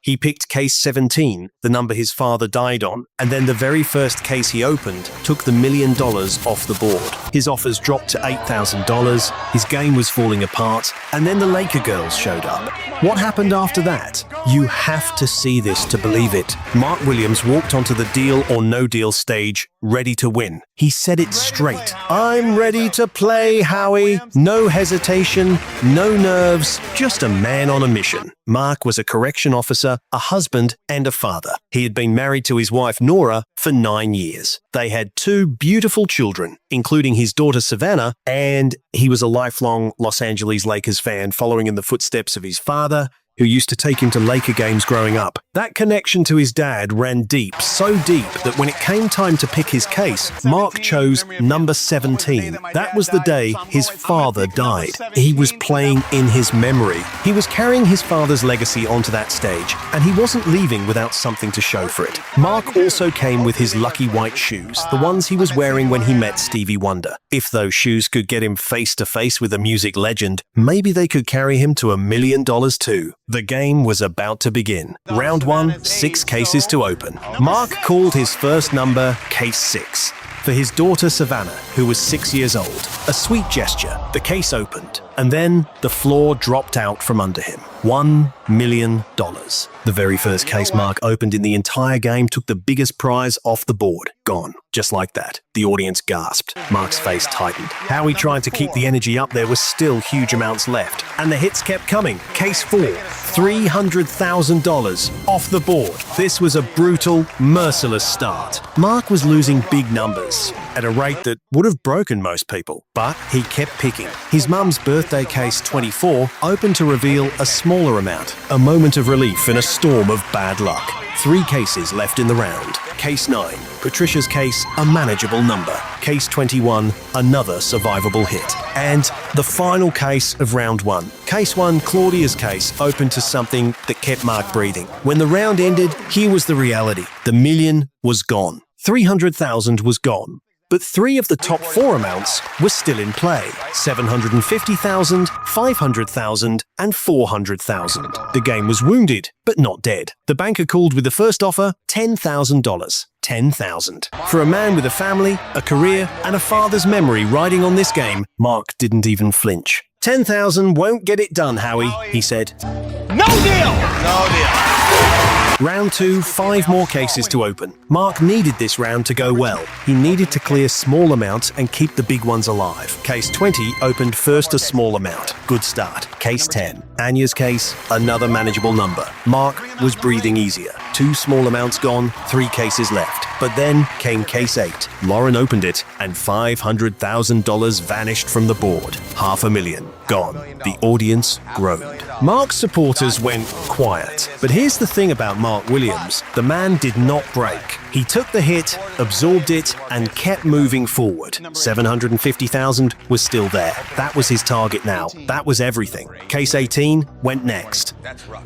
He picked case 17, the number his father died on, and then the very first case he opened took the $1 million off the board. His offers dropped to $8,000, his game was falling apart, and then the Laker girls showed up. What happened after that? You have to see this to believe it. Mark Williams walked onto the deal or no deal stage, ready to win. He said it straight. "I'm ready to play, Howie." No hesitation, no nerves, just a man on a mission. Mark was a correction officer, a husband, and a father. He had been married to his wife Nora for 9 years. They had 2 beautiful children, including his daughter Savannah, and he was a lifelong Los Angeles Lakers fan, following in the footsteps of his father, who used to take him to Laker games growing up. That connection to his dad ran deep, so deep that when it came time to pick his case, Mark chose number 17. That was the day his father died. He was playing in his memory. He was carrying his father's legacy onto that stage, and he wasn't leaving without something to show for it. Mark also came with his lucky white shoes, the ones he was wearing when he met Stevie Wonder. If those shoes could get him face to face with a music legend, maybe they could carry him to $1 million too. The game was about to begin. Round 1, 6 cases to open. Mark called his first number case 6 for his daughter Savannah, who was 6 years old. A sweet gesture. The case opened, and then the floor dropped out from under him. $1 million. The very first case Mark opened in the entire game took the biggest prize off the board. Gone. Just like that. The audience gasped. Mark's face tightened. How he tried to keep the energy up, there was still huge amounts left. And the hits kept coming. Case 4. $300,000 off the board. This was a brutal, merciless start. Mark was losing big numbers at a rate that would have broken most people, but he kept picking. His mum's birthday case 24 opened to reveal a smaller amount, a moment of relief in a storm of bad luck. 3 cases left in the round. Case 9, Patricia's case, a manageable number. Case 21, another survivable hit. And the final case of round 1. Case 1, Claudia's case, opened to something that kept Mark breathing. When the round ended, here was the reality. The million was gone. 300,000 was gone. But 3 of the top 4 amounts were still in play. 750,000, 500,000, and 400,000. The game was wounded, but not dead. The banker called with the first offer, $10,000. 10,000. For a man with a family, a career, and a father's memory riding on this game, Mark didn't even flinch. 10,000 won't get it done, Howie, he said. No deal! No deal. Round 2, 5 more cases to open. Mark needed this round to go well. He needed to clear small amounts and keep the big ones alive. Case 20 opened first a small amount. Good start. Case 10. Anya's case, another manageable number. Mark was breathing easier. 2 small amounts gone, 3 cases left. But then came case 8. Lauren opened it, and $500,000 vanished from the board. $500,000 gone. The audience groaned. Mark's supporters went quiet. But here's the thing about Mark Williams. The man did not break. He took the hit, absorbed it, and kept moving forward. $750,000 was still there. That was his target now. That was everything. Case 18 went next.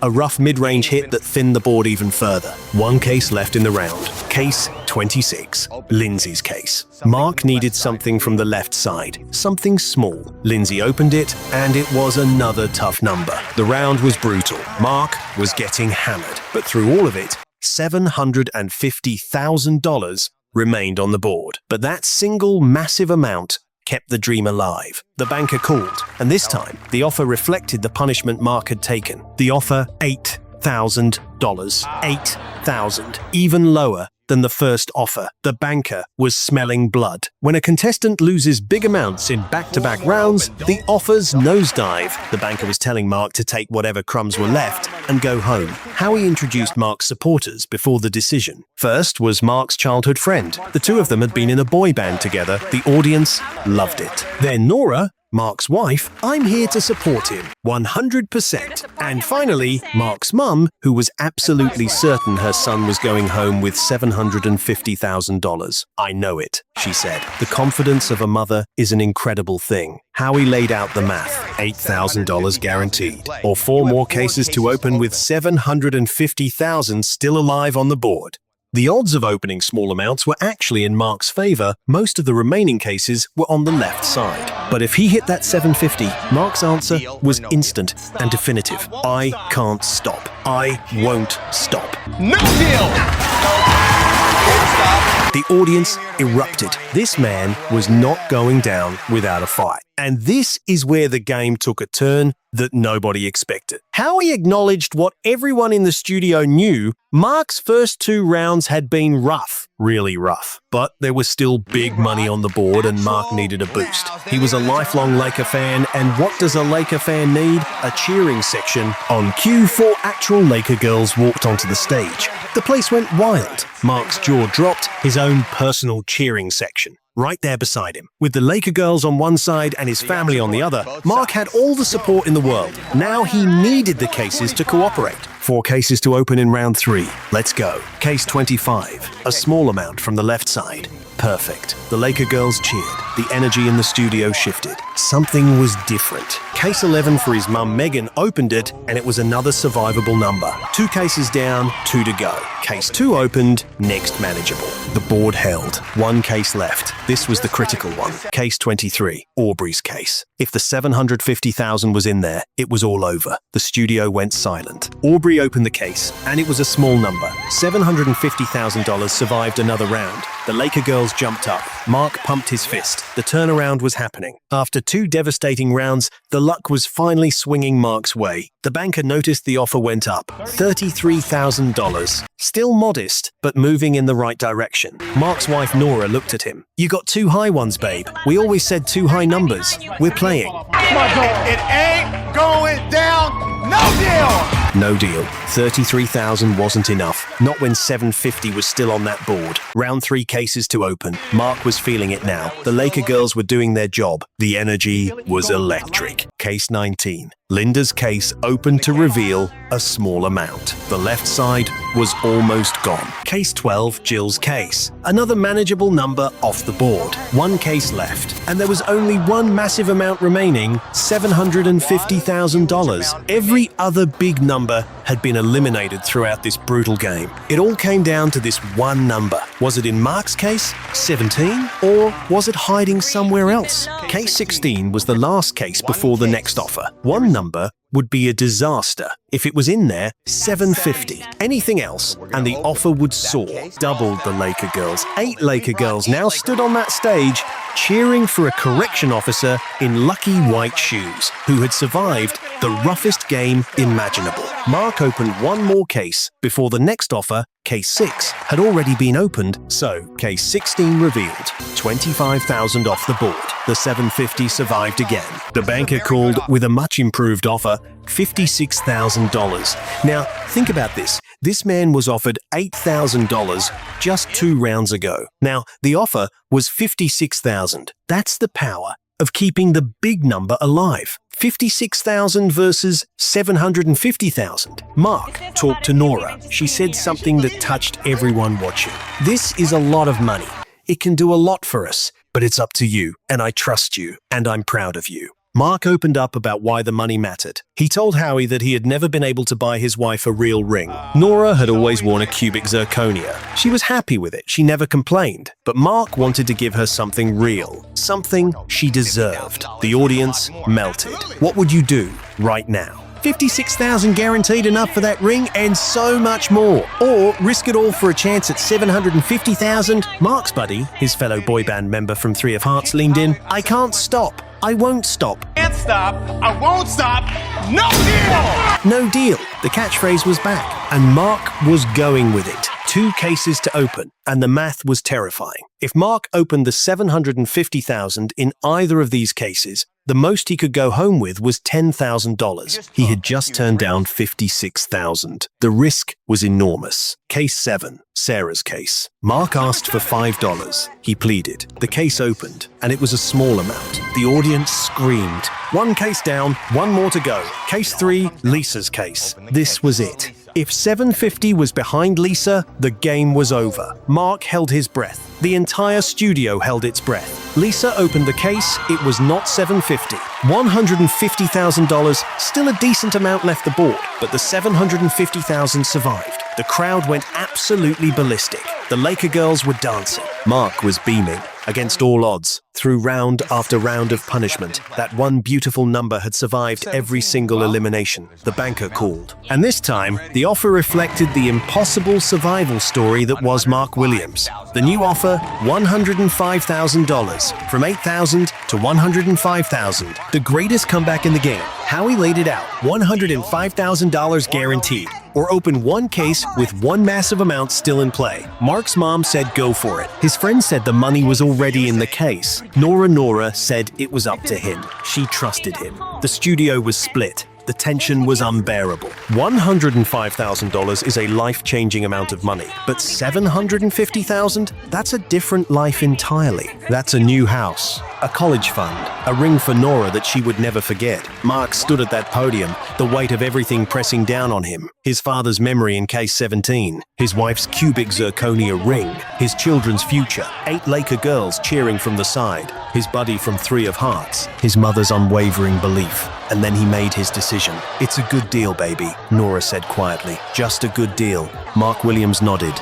A rough mid-range hit that thinned the board even further. 1 case left in the round. Case 26. Lindsay's case. Mark needed something from the left side. Something small. Lindsay opened it, and it was another tough number. The round was brutal. Mark was getting hammered. But through all of it, $750,000 remained on the board. But that single massive amount kept the dream alive. The banker called, and this time, the offer reflected the punishment Mark had taken. The offer, $8,000. $8,000. Even lower than the first offer. The banker was smelling blood. When a contestant loses big amounts in back-to-back rounds, the offers nosedive. The banker was telling Mark to take whatever crumbs were left and go home. Howie introduced Mark's supporters before the decision. First was Mark's childhood friend. The 2 of them had been in a boy band together. The audience loved it. Then Nora, Mark's wife, I'm here to support him, 100%. And finally, Mark's mum, who was absolutely certain her son was going home with $750,000. I know it, she said. The confidence of a mother is an incredible thing. Howie laid out the math, $8,000 guaranteed, or 4 more cases to open with $750,000 still alive on the board. The odds of opening small amounts were actually in Mark's favor. Most of the remaining cases were on the left side. But if he hit that 750, Mark's answer was instant and definitive. I can't stop. I won't stop. No deal! The audience erupted. This man was not going down without a fight. And this is where the game took a turn that nobody expected. Howie acknowledged what everyone in the studio knew. Mark's first 2 rounds had been rough, really rough. But there was still big money on the board and Mark needed a boost. He was a lifelong Laker fan, and what does a Laker fan need? A cheering section. On cue, 4 actual Laker girls walked onto the stage. The place went wild. Mark's jaw dropped, his own personal cheering section. Right there beside him. With the Laker girls on one side and his family on the other, Mark had all the support in the world. Now he needed the cases to cooperate. 4 cases to open in round 3. Let's go. Case 25. A small amount from the left side. Perfect. The Laker girls cheered. The energy in the studio shifted. Something was different. Case 11 for his mum Megan opened it, and it was another survivable number. 2 cases down, 2 to go. Case 2 opened, next manageable. The board held. 1 case left. This was the critical one. Case 23, Aubrey's case. If the $750,000 was in there, it was all over. The studio went silent. Aubrey opened the case, and it was a small number. $750,000 survived another round. The Laker girls jumped up. Mark pumped his fist. The turnaround was happening. After 2 devastating rounds, the luck was finally swinging Mark's way. The banker noticed the offer went up. $33,000. Still modest, but moving in the right direction. Mark's wife Nora looked at him. You got 2 high ones, babe. We always said 2 high numbers. We're playing. It ain't going down. No deal! No deal. $33,000 wasn't enough. Not when $750 was still on that board. Round 3 cases to open. Mark was feeling it now. The Laker girls were doing their job. The energy was electric. Case 19. Linda's case opened to reveal a small amount. The left side was almost gone. Case 12, Jill's case. Another manageable number off the board. 1 case left. And there was only 1 massive amount remaining, $750,000. Every other big number had been eliminated throughout this brutal game. It all came down to this one number. Was it in Mark's case, 17? Or was it hiding somewhere else? Case 16 was the last case before the next offer. 1 number would be a disaster. If it was in there, $750. Anything else, and the offer would soar. Doubled the Laker girls. 8 Laker girls now stood on that stage, cheering for a correction officer in lucky white shoes, who had survived the roughest game imaginable. Mark opened 1 more case before the next offer, case 6, had already been opened, so case 16 revealed $25,000 off the board. The $750 survived again. The banker called with a much improved offer, $56,000. Now, think about this. This man was offered $8,000 just 2 rounds ago. Now, the offer was $56,000. That's the power of keeping the big number alive. $56,000 versus $750,000. Mark talked to Nora. She said something that touched everyone watching. This is a lot of money. It can do a lot for us, but it's up to you, and I trust you, and I'm proud of you. Mark opened up about why the money mattered. He told Howie that he had never been able to buy his wife a real ring. Nora had always worn a cubic zirconia. She was happy with it. She never complained. But Mark wanted to give her something real, something she deserved. The audience melted. What would you do right now? $56,000 guaranteed enough for that ring and so much more. Or risk it all for a chance at $750,000? Mark's buddy, his fellow boy band member from 3 of Hearts, leaned in. I can't stop. I won't stop. Can't stop. I won't stop. No deal! No deal. The catchphrase was back, and Mark was going with it. 2 cases to open, and the math was terrifying. If Mark opened the $750,000 in either of these cases, the most he could go home with was $10,000. He had just turned down $56,000. The risk was enormous. Case 7, Sarah's case. Mark asked for $5. He pleaded. The case opened, and it was a small amount. The audience screamed. 1 case down, 1 more to go. Case 3, Lisa's case. This was it. If $750 was behind Lisa, the game was over. Mark held his breath. The entire studio held its breath. Lisa opened the case. It was not $750. $150,000, still a decent amount left the board, but the $750,000 survived. The crowd went absolutely ballistic. The Laker girls were dancing. Mark was beaming. Against all odds, through round after round of punishment, that one beautiful number had survived every single elimination. The banker called. And this time, the offer reflected the impossible survival story that was Mark Williams. The new offer, $105,000, from $8,000 to $105,000. The greatest comeback in the game. Howie laid it out, $105,000 guaranteed, or open one case with one massive amount still in play. Mark's mom said go for it. His friend said the money was already in the case. Nora said it was up to him. She trusted him. The studio was split. The tension was unbearable. $105,000 is a life-changing amount of money, but $750,000? That's a different life entirely. That's a new house, a college fund, a ring for Nora that she would never forget. Mark stood at that podium, the weight of everything pressing down on him. His father's memory in case 17, his wife's cubic zirconia ring, his children's future, 8 Laker girls cheering from the side, his buddy from 3 of Hearts, his mother's unwavering belief. And then he made his decision. It's a good deal, baby, Nora said quietly. Just a good deal. Mark Williams nodded.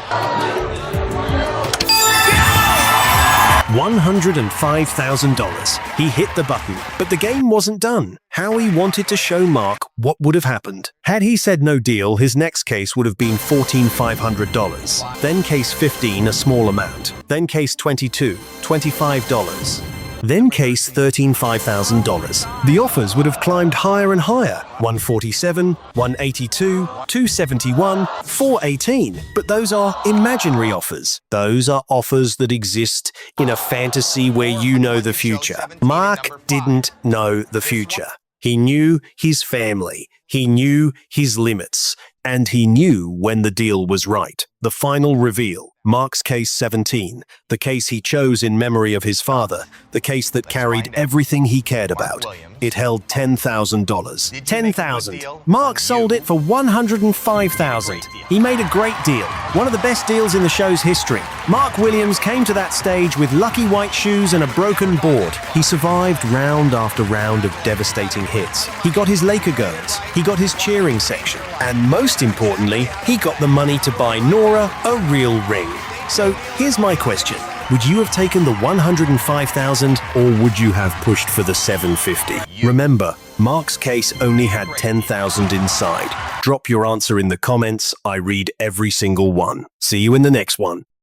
$105,000. He hit the button, but the game wasn't done. Howie wanted to show Mark what would have happened. Had he said no deal, his next case would have been $14,500. Then case 15, a small amount. Then case 22, $25. Then case 13, $5,000. The offers would have climbed higher and higher. 147, 182, 271, 418. But those are imaginary offers. Those are offers that exist in a fantasy where you know the future. Mark didn't know the future. He knew his family. He knew his limits. And he knew when the deal was right. The final reveal. Mark's case 17, the case he chose in memory of his father, the case that carried everything he cared about. It held $10,000. $10,000. Mark sold it for $105,000. He made a great deal, one of the best deals in the show's history. Mark Williams came to that stage with lucky white shoes and a broken board. He survived round after round of devastating hits. He got his Laker girls. He got his cheering section. And most importantly, he got the money to buy Nora a real ring. So here's my question. Would you have taken the $105,000 or would you have pushed for the $750? Remember, Mark's case only had $10,000 inside. Drop your answer in the comments. I read every single one. See you in the next one.